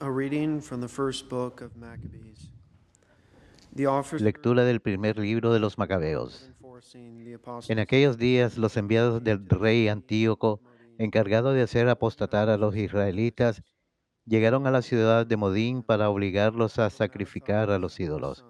A reading from the first book of Maccabees. The officers Lectura del primer libro de los of Macabeos. enforcing the En apostles' aquellos días, los enviados del rey Antíoco, encargado de hacer apostatar a los israelitas, llegaron a la ciudad de Modín para obligarlos a sacrificar a los ídolos.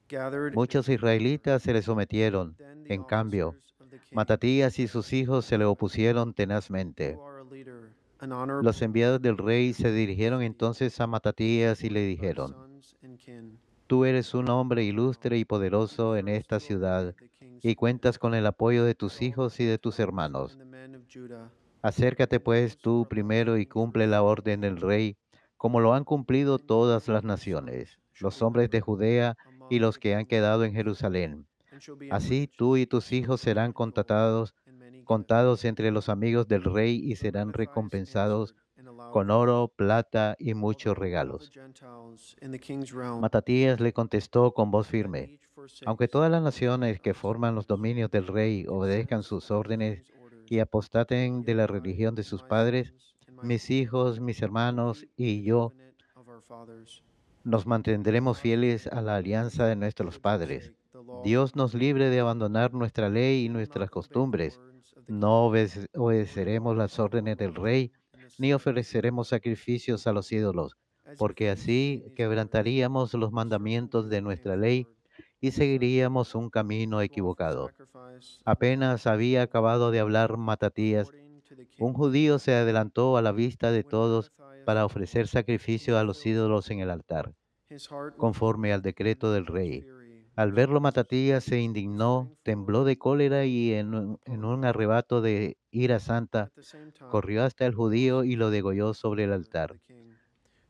gathered in Muchos israelitas se le sometieron. then the En cambio, officers of the king, Matatías y sus hijos se le opusieron "You tenazmente. are a leader, an honorable Los enviados del rey se dirigieron city, entonces a Matatías y le supported by dijeron: sons and kin. Tú eres un hombre ilustre y You poderoso en first esta will obey ciudad the king's y cuentas orders, con el apoyo de but tus all the hijos y de tus Gentiles hermanos. and the men of Judah, Acércate and pues those who tú are about to primero y enter cumple la orden del rey, como lo han cumplido and you todas and las your sons naciones, shall los be hombres de numbered Judea y among los the que han king's quedado en troops, Jerusalén. and shall be Así enriched tú y with tus hijos silver serán and gold contados, and many gifts. contados entre los amigos del rey y But serán Mattathias recompensados answered in a loud con voice, oro, plata y muchos although all the regalos. Gentiles in the king's realm Matatías le contestó con voz and firme: each Aunque forsakes todas las his naciones que sacrifice forman los dominios del rey and obedezcan consents sus to the órdenes king's y orders, apostaten de yet la I religión de and sus my padres, sons and my mis household hijos, mis will hermanos keep the y yo covenant of our fathers. nos mantendremos God fieles forbid a la alianza de that we nuestros should padres. forsake the law Dios of the nos Lord. libre de abandonar nuestra ley y We will nuestras not obey the costumbres. words of the No king, nor the obedeceremos las voice of our órdenes del lawgiver rey, in the ni sight of the ofreceremos people. sacrificios a los ídolos, As he porque finished saying así these words, quebrantaríamos los a certain mandamientos de Jew came nuestra ley forward y from seguiríamos Caesarea un camino to offer equivocado. sacrifice on behalf Apenas of the había people, acabado de hablar Matatías, according to the un king's judío se orders. adelantó a la vista de When todos Mattathias para saw ofrecer that he sacrificio had a los filled ídolos en el Jerusalem, altar, his heart was conforme al moved, and decreto his del fierce rey. fury Al was verlo roused. Matatías se He indignó, sprang tembló forward de cólera and y en opposed un him. arrebato de ira santa At the same time, corrió hasta el the judío y lo officers degolló of the sobre el order of altar. the king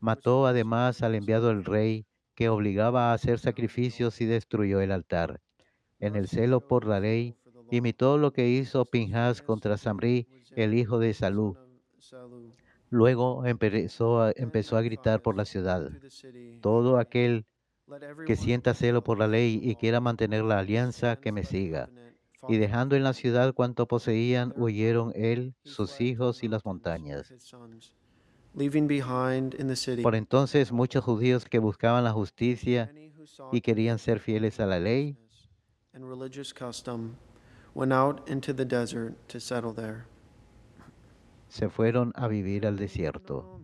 put Mató swords además in al the enviado del sacrifice rey que obligaba a and hacer cut down the sacrificios y altar. destruyó el altar. En el Thus he celo por showed la zeal ley, for the law, imitó lo que hizo just as Pinhas Phinehas contra did Samrí, with el hijo Zimri, de Salú. son of Salu. Luego Then empezó a gritar por la Mattathias went ciudad: through the city, Todo shouting, aquel "Let que everyone sienta who celo por la follows ley the y law quiera mantener la and alianza, que stands me by the siga. covenant Y fought for dejando en la me." ciudad cuanto poseían, Thereupon huyeron él, he sus fled to the hijos y las mountains with montañas. his sons, leaving behind in the city Por entonces muchos judíos que buscaban la justicia many who y sought to querían make ser fieles conformity a to la ley, righteousness and religious custom went out into the desert to settle there. se fueron a vivir al Domini, desierto.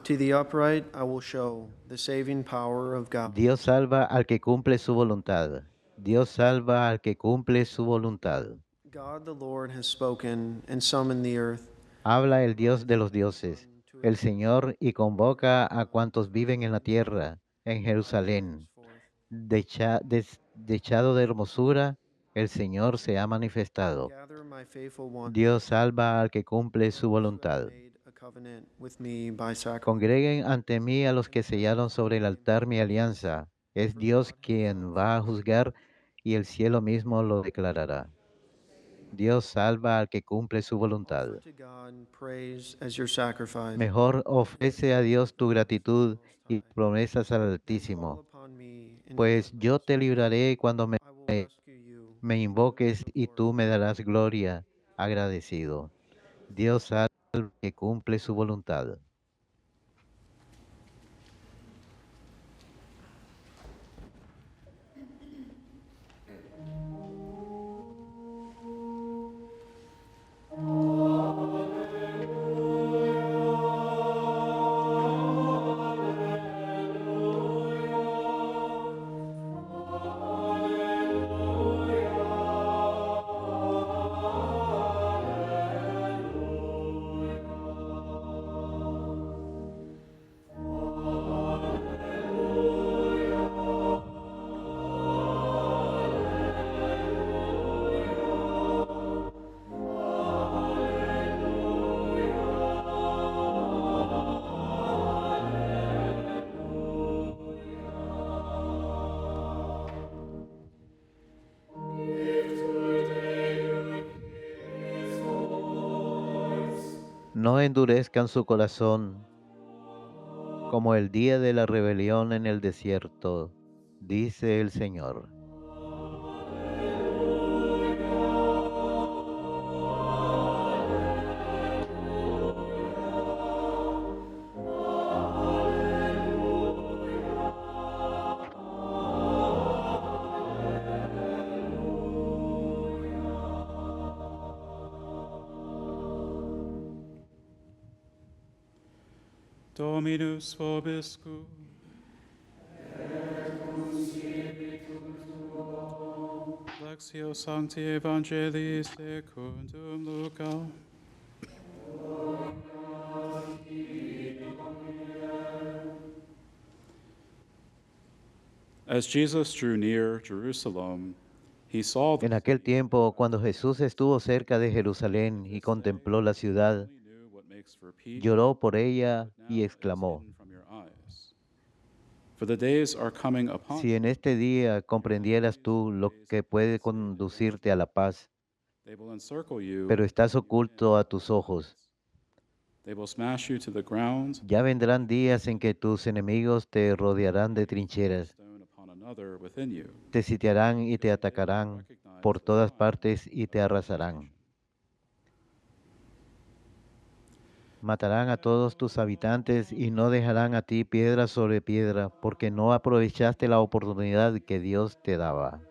To the upright I will show the saving power of God. Dios salva al que cumple su voluntad. Dios salva al que cumple su voluntad. God the Lord has spoken and summoned the earth. Habla He el Dios de los rises the dioses, sun to el appear Señor, y in convoca a Zion. cuantos viven en la tierra, en God shines Jerusalén. forth. Dechado de hermosura, el Señor se ha manifestado. Gather my faithful ones, Dios salva al que cumple su those who have voluntad. made a covenant with me by sacrifice. Congreguen ante mí a los que sellaron sobre el altar mi Peace. alianza. Es For Dios God quien himself va a will speak. juzgar y el cielo mismo lo declarará. Dios salva al que cumple su voluntad. Offer to God praise as your sacrifice, Mejor and give ofrece a thanks Dios to tu the gratitud Most y High. promesas al Then call Altísimo, upon me in pues yo deliverance. te libraré cuando I will rescue you me in the name invoques of the y Lord. tú me darás gloria, agradecido. Dios salva al que cumple su voluntad. No endurezcan su corazón como el día de la rebelión en el desierto, dice el Señor. Dominus vobiscum. Lectio Sancti Evangelii secundum Luca. As Jesus drew near Jerusalem, he saw the En aquel city, tiempo, cuando Jesús estuvo cerca de Jerusalén y this day, contempló la if you ciudad, only knew what makes for peace, lloró por but ella y now it is exclamó: hidden from your eyes. For the days are coming upon si en you este día when your comprendieras enemies tú will lo raise que up puede against you against conducirte a you. la paz, They will encircle you pero estás from your oculto a hands tus and ojos. sides. They will smash you to the ground. Ya vendrán You will días en que tus enemigos te rodearán de place one trincheras, stone upon another within you, te sitiarán y te because they will atacarán recognize por the todas sign partes y of te your arrasarán. habitation. Matarán a todos tus habitantes y no dejarán a ti piedra sobre piedra, porque no aprovechaste la oportunidad que Dios te daba.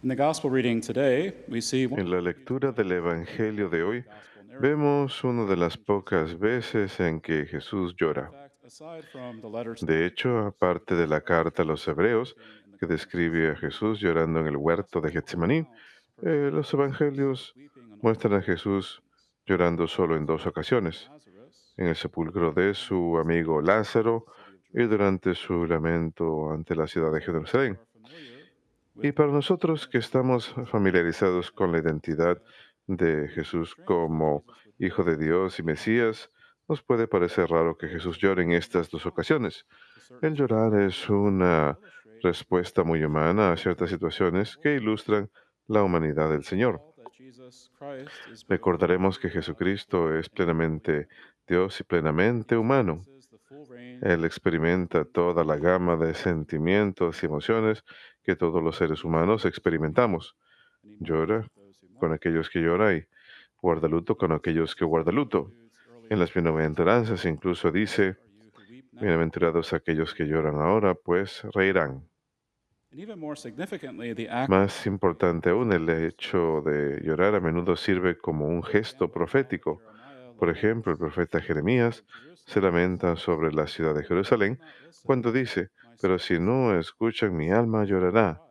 In the gospel reading today, we see one En la lectura del Evangelio de hoy gospel narrative. vemos una de las pocas veces en que Jesús In llora. fact, aside from the letter to De the hecho, Hebrews, aparte de la describes carta a los Jesus Hebreos, weeping in the que Garden of describe a Gethsemane, Jesús llorando en el the huerto de gospel Getsemaní, accounts for los Jesus Evangelios weeping on only muestran a two Jesús occasions. llorando solo en So dos ocasiones: Lazarus, en el sepulcro de and su his amigo lamentation in Lázaro the city of y Jerusalem. durante su lamento ante la ciudad de So those who Jerusalén. are familiar Y with the para nosotros que identity of estamos Jesus familiarizados con la as the identidad Messiah, de it may be Jesús strange that como Jesus would Hijo weep de on two Dios y occasions. Mesías, nos puede parecer raro que But it is Jesús a llore en human estas dos response ocasiones. to certain El llorar es situations that una illustrate respuesta muy his humana a humanity ciertas on one situaciones level. que ilustran la humanidad del Señor. Recall that Jesus Christ is both Recordaremos fully que God and Jesucristo es fully plenamente man. Dios y He plenamente humano. experiences the full range Él of experimenta feelings and toda la gama emotions de that we all sentimientos y experience. emociones que todos los He seres weeps humanos with those who weep, experimentamos. and he mourns Llora with those who con mourn. aquellos que lloran y guarda luto In con the aquellos que expressions of guarda luto. Beatitudes early En in the las Creed, bienaventuranzas incluso blessed dice: are you who weep now, bienaventurados aquellos for que you will lloran weep. ahora, pues reirán. And even more significantly, the act of Más weeping importante is aún, one el of His hecho words. de llorar a menudo sirve como un For gesto example, the prophet profético. Jeremiah Por laments ejemplo, el profeta over the city Jeremías of se Jerusalem and lamenta says, sobre la ciudad de "But if they will Jerusalén not listen, cuando dice: my pero soul si will sink, no escuchan, mi so alma also will llorará, cry.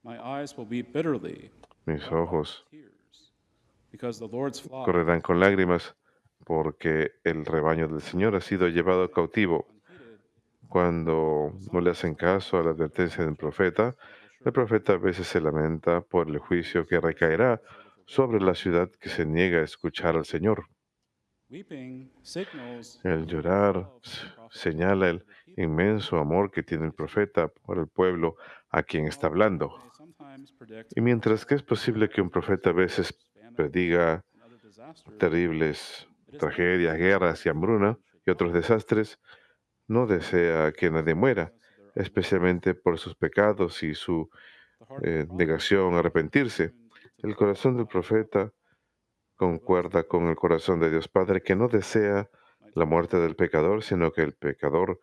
My eyes will weep bitterly, mis run with ojos tears, because the Lord's flock correrán has con been taken lágrimas, porque el rebaño del Señor ha sido llevado cautivo. unheeded." Cuando So no le some hacen caso a la testimonies advertencia del tell us profeta, that will el surely profeta a come. veces se lamenta por el He juicio weeps que for the city recaerá that will disobey. sobre la ciudad que se niega a escuchar al Señor. Weeping signals the El immense llorar love that the prophet has señala el for the people inmenso amor que whom tiene el he speaks. profeta por el pueblo a quien And está although he hablando. may sometimes predict Y mientras que es horrible posible que un profeta a calamities, veces famines, prediga and other disasters, terribles it is never his tragedias, desire guerras y that hambruna anyone should y otros perish. desastres, no desea que nadie muera, Because of their unbelief. especialmente por sus pecados y su The heart of the prophet negación, is arrepentirse. attuned to the El will of corazón del God the Father. profeta He wills concuerda that con those el who are corazón de Dios Padre, que no desea might la turn from muerte their del wicked pecador, ways. sino que el pecador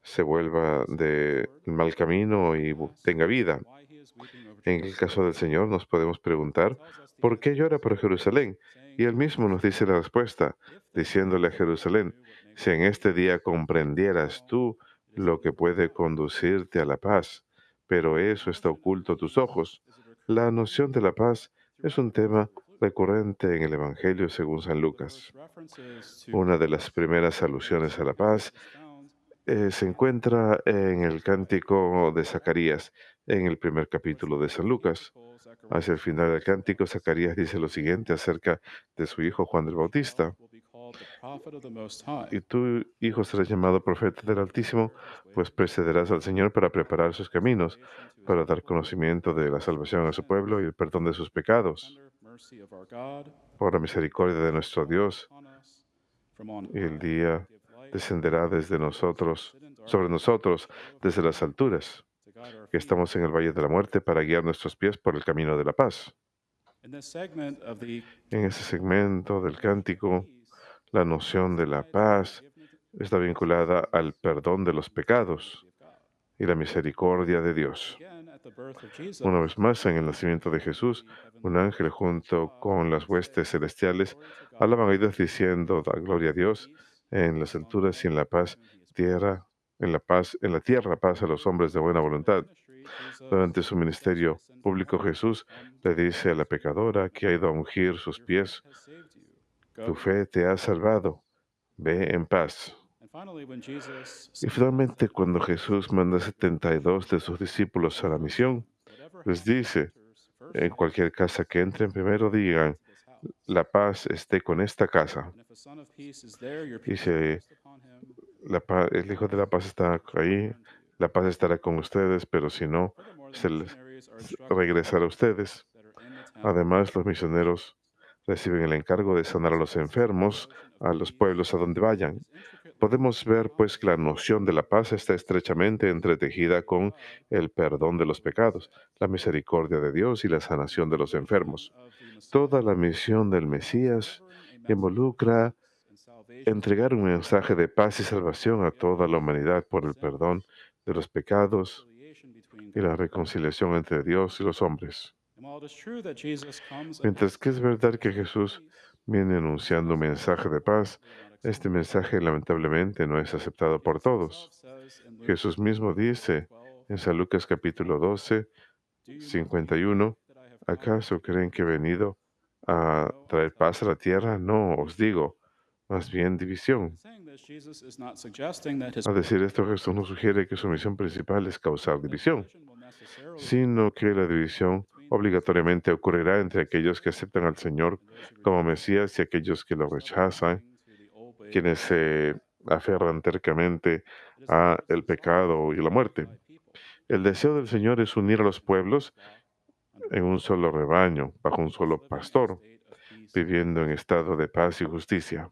se vuelva So in del short, mal camino y we ask tenga vida. why he is weeping over En el Jerusalem. caso del Señor nos podemos He preguntar: tells us the ¿por qué llora answers, por Jerusalén? saying Y él to mismo nos dice Jerusalem, la respuesta, if this diciéndole a day you Jerusalén: knew what makes si for en este peace, día comprendieras now tú it is lo hidden que from your puede eyes. conducirte a la paz, pero The eso está notion of oculto a tus peace ojos. is a La recurring noción de theme la paz es throughout un the tema Gospel of Luke. recurrente en el Evangelio según San One of the Lucas. first references to Una de las peace primeras in the alusiones a la scriptures paz is found se in encuentra en el Zechariah. cántico de Zacarías, en el primer Towards capítulo the de end of San the Lucas. canticle, Hacia Zechariah el final del cántico, prophesies Zacarías dice lo siguiente acerca de su hijo Juan del your child Bautista: will be called the prophet of the Most High, y tú, hijo, serás llamado profeta del Altísimo, prepare his pues ways, precederás al Señor para preparar sus bring caminos, salvation to his para dar people, conocimiento de la restoring salvación a su sin, pueblo y el perdón de sus for the pecados, tender mercy of our God, por la misericordia de which will nuestro fall Dios. upon us from on Y el high to día give light descenderá desde to those who nosotros, sit in sobre darkness and the nosotros, shadow of desde death, las alturas, to guide our que feet estamos en el valle de la towards muerte, para the guiar Lord. nuestros pies por el camino de la paz. In this segment of the En ese canticle, segmento del the notion of cántico, peace la is noción de la tied to the paz está vinculada al perdón de los pecados y la misericordia de Dios. Una vez más, en el nacimiento de Jesús, un ángel junto con las huestes celestiales alaban a Dios diciendo, da gloria a Dios en las alturas y en la paz, tierra, en la tierra paz a los hombres de buena voluntad. Durante su ministerio público, Jesús le dice a la pecadora que ha ido a ungir sus pies, tu fe te ha salvado, ve en paz. Y finalmente, cuando Jesús manda a 72 de sus discípulos a la misión, les dice, en cualquier casa que entren, primero digan, la paz esté con esta casa. Y si el Hijo de la Paz está ahí, la paz estará con ustedes, pero si no, regresará a ustedes. Además, los misioneros reciben el encargo de sanar a los enfermos, a los pueblos a donde vayan. Podemos ver, pues, que la noción de la paz está estrechamente entretejida con el perdón de los pecados, la misericordia de Dios y la sanación de los enfermos. Toda la misión del Mesías involucra entregar un mensaje de paz y salvación a toda la humanidad por el perdón de los pecados y la reconciliación entre Dios y los hombres. Mientras que es verdad que Jesús viene anunciando un mensaje de paz, este mensaje lamentablemente no es aceptado por todos. Jesús mismo dice en San Lucas capítulo 12, 51, ¿acaso creen que he venido a traer paz a la tierra? No, os digo, más bien división. Al decir esto, Jesús nos sugiere que su misión principal es causar división, sino que la división obligatoriamente ocurrirá entre aquellos que aceptan al Señor como Mesías y aquellos que lo rechazan, quienes se aferran tercamente a el pecado y la muerte. El deseo del Señor es unir a los pueblos en un solo rebaño, bajo un solo pastor, viviendo en estado de paz y justicia.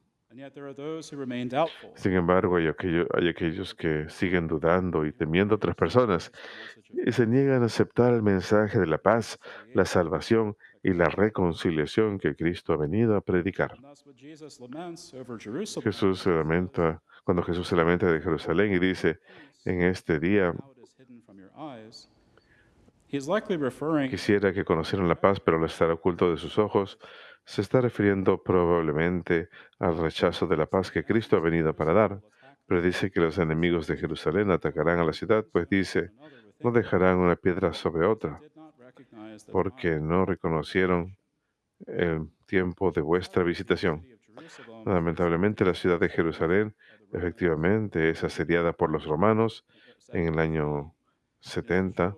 Sin embargo, hay aquellos que siguen dudando y temiendo a otras personas y se niegan a aceptar el mensaje de la paz, la salvación y la reconciliación que Cristo ha venido a predicar. Cuando Jesús se lamenta de Jerusalén y dice, en este día quisiera que conocieran la paz, pero la estará oculto de sus ojos, se está refiriendo probablemente al rechazo de la paz que Cristo ha venido para dar. Pero dice que los enemigos de Jerusalén atacarán a la ciudad, pues dice, no dejarán una piedra sobre otra, porque no reconocieron el tiempo de vuestra visitación. Lamentablemente, la ciudad de Jerusalén efectivamente es asediada por los romanos en el año 70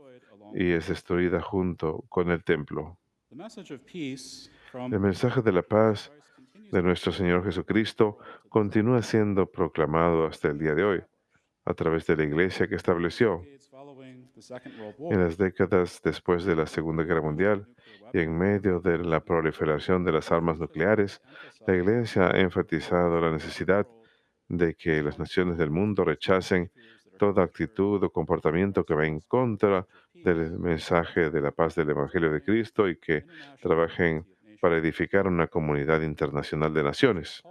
y es destruida junto con el templo. El mensaje de la paz de nuestro Señor Jesucristo continúa siendo proclamado hasta el día de hoy a través de la iglesia que estableció en las décadas después de la Segunda Guerra Mundial y en medio de la proliferación de las armas nucleares. La iglesia ha enfatizado la necesidad de que las naciones del mundo rechacen toda actitud o comportamiento que va en contra del mensaje de la paz del Evangelio de Cristo y que trabajen para edificar una comunidad internacional de naciones.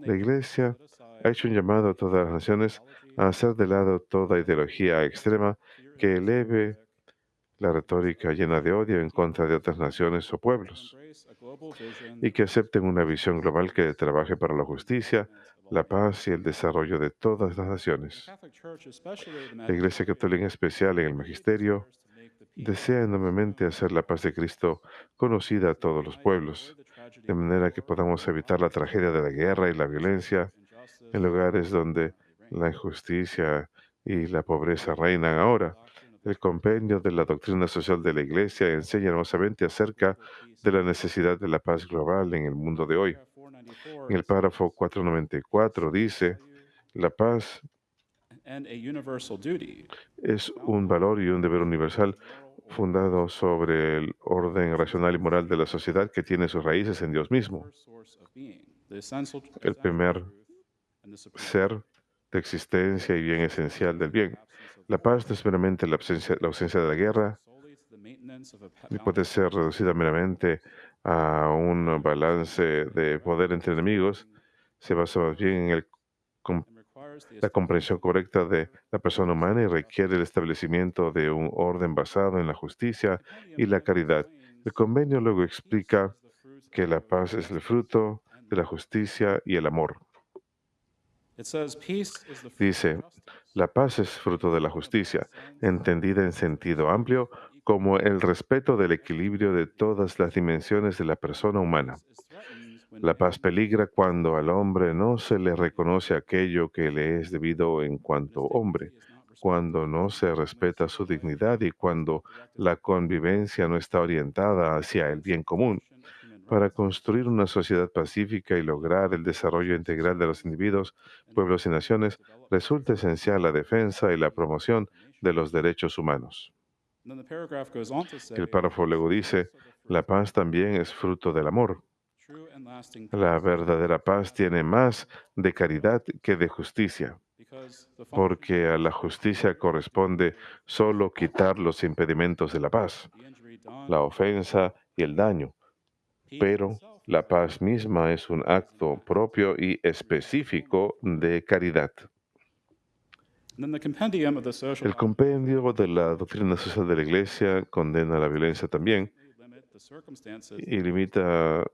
La Iglesia ha hecho un llamado a todas las naciones a hacer de lado toda ideología extrema que eleve la retórica llena de odio en contra de otras naciones o pueblos y que acepten una visión global que trabaje para la justicia, la paz y el desarrollo de todas las naciones. La Iglesia Católica en especial en el Magisterio desea enormemente hacer la paz de Cristo conocida a todos los pueblos, de manera que podamos evitar la tragedia de la guerra y la violencia en lugares donde la injusticia y la pobreza reinan ahora. El compendio de la doctrina social de la Iglesia enseña hermosamente acerca de la necesidad de la paz global en el mundo de hoy. En el párrafo 494 dice, la paz es un valor y un deber universal fundado sobre el orden racional y moral de la sociedad que tiene sus raíces en Dios mismo, el primer ser de existencia y bien esencial del bien. La paz no es meramente la ausencia de la guerra, ni puede ser reducida meramente a un balance de poder entre enemigos. Se basa más bien en el la comprensión correcta de la persona humana y requiere el establecimiento de un orden basado en la justicia y la caridad. El convenio luego explica que la paz es el fruto de la justicia y el amor. Dice, la paz es fruto de la justicia, entendida en sentido amplio como el respeto del equilibrio de todas las dimensiones de la persona humana. La paz peligra cuando al hombre no se le reconoce aquello que le es debido en cuanto hombre, cuando no se respeta su dignidad y cuando la convivencia no está orientada hacia el bien común. Para construir una sociedad pacífica y lograr el desarrollo integral de los individuos, pueblos y naciones, resulta esencial la defensa y la promoción de los derechos humanos. El párrafo luego dice, la paz también es fruto del amor. La verdadera paz tiene más de caridad que de justicia, porque a la justicia corresponde solo quitar los impedimentos de la paz, la ofensa y el daño, pero la paz misma es un acto propio y específico de caridad. El compendio de la doctrina social de la Iglesia condena la violencia también y limita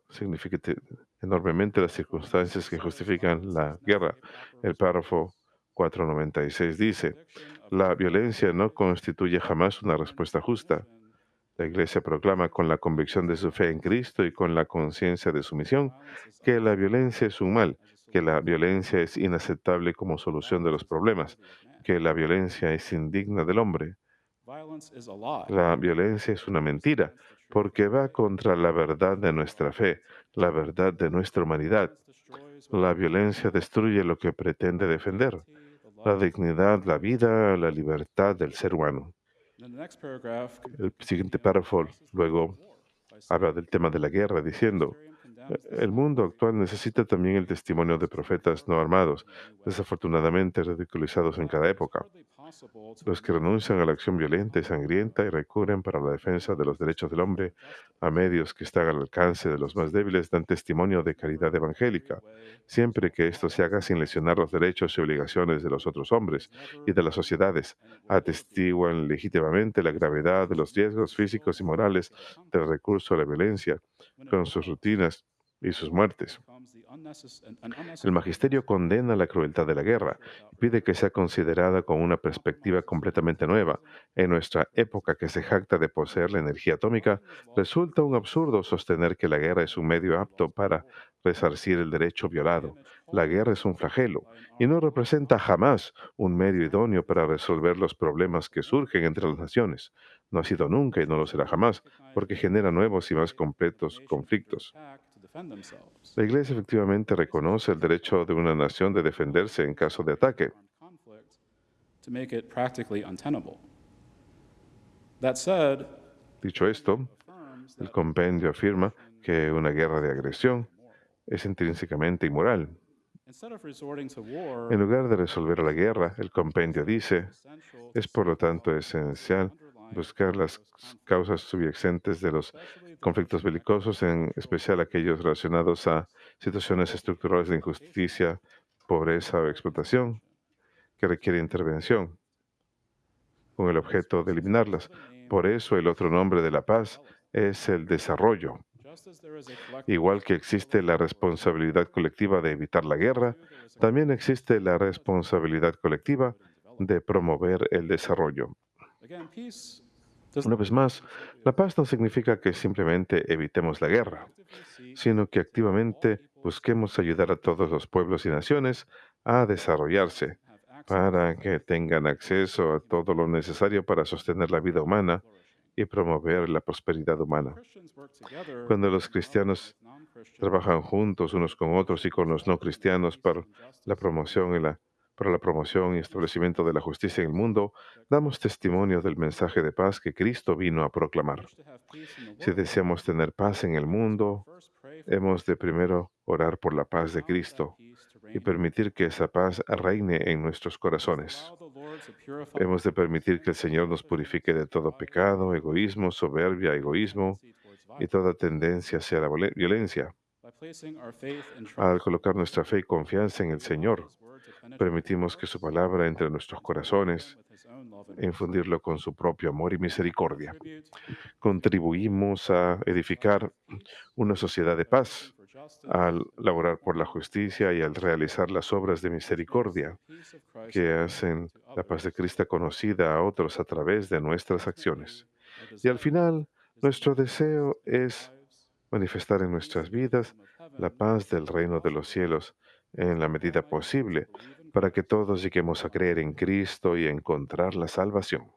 enormemente las circunstancias que justifican la guerra. El párrafo 496 dice, la violencia no constituye jamás una respuesta justa. La Iglesia proclama con la convicción de su fe en Cristo y con la conciencia de su misión que la violencia es un mal, que la violencia es inaceptable como solución de los problemas, que la violencia es indigna del hombre. La violencia es una mentira, porque va contra la verdad de nuestra fe, la verdad de nuestra humanidad. La violencia destruye lo que pretende defender, la dignidad, la vida, la libertad del ser humano. El siguiente párrafo luego habla del tema de la guerra, diciendo, el mundo actual necesita también el testimonio de profetas no armados, desafortunadamente ridiculizados en cada época. Los que renuncian a la acción violenta y sangrienta y recurren para la defensa de los derechos del hombre a medios que están al alcance de los más débiles dan testimonio de caridad evangélica, siempre que esto se haga sin lesionar los derechos y obligaciones de los otros hombres y de las sociedades. Atestiguan legítimamente la gravedad de los riesgos físicos y morales del recurso a la violencia, con sus rutinas y sus muertes. El magisterio condena la crueldad de la guerra y pide que sea considerada con una perspectiva completamente nueva. En nuestra época que se jacta de poseer la energía atómica, resulta un absurdo sostener que la guerra es un medio apto para resarcir el derecho violado. La guerra es un flagelo y no representa jamás un medio idóneo para resolver los problemas que surgen entre las naciones. No ha sido nunca y no lo será jamás, porque genera nuevos y más completos conflictos. La Iglesia efectivamente reconoce el derecho de una nación de defenderse en caso de ataque. Dicho esto, el compendio afirma que una guerra de agresión es intrínsecamente inmoral. En lugar de resolver la guerra, el compendio dice, es por lo tanto esencial buscar las causas subyacentes de los conflictos belicosos, en especial aquellos relacionados a situaciones estructurales de injusticia, pobreza o explotación, que requieren intervención, con el objeto de eliminarlas. Por eso el otro nombre de la paz es el desarrollo. Igual que existe la responsabilidad colectiva de evitar la guerra, también existe la responsabilidad colectiva de promover el desarrollo. Una vez más, la paz no significa que simplemente evitemos la guerra, sino que activamente busquemos ayudar a todos los pueblos y naciones a desarrollarse, para que tengan acceso a todo lo necesario para sostener la vida humana y promover la prosperidad humana. Cuando los cristianos trabajan juntos unos con otros y con los no cristianos para la promoción y establecimiento de la justicia en el mundo, damos testimonio del mensaje de paz que Cristo vino a proclamar. Si deseamos tener paz en el mundo, hemos de primero orar por la paz de Cristo y permitir que esa paz reine en nuestros corazones. Hemos de permitir que el Señor nos purifique de todo pecado, egoísmo, soberbia, egoísmo y toda tendencia hacia la violencia. Al colocar nuestra fe y confianza en el Señor, permitimos que su palabra entre en nuestros corazones e infundirlo con su propio amor y misericordia. Contribuimos a edificar una sociedad de paz al laborar por la justicia y al realizar las obras de misericordia que hacen la paz de Cristo conocida a otros a través de nuestras acciones. Y al final, nuestro deseo es manifestar en nuestras vidas la paz del reino de los cielos en la medida posible, para que todos lleguemos a creer en Cristo y a encontrar la salvación.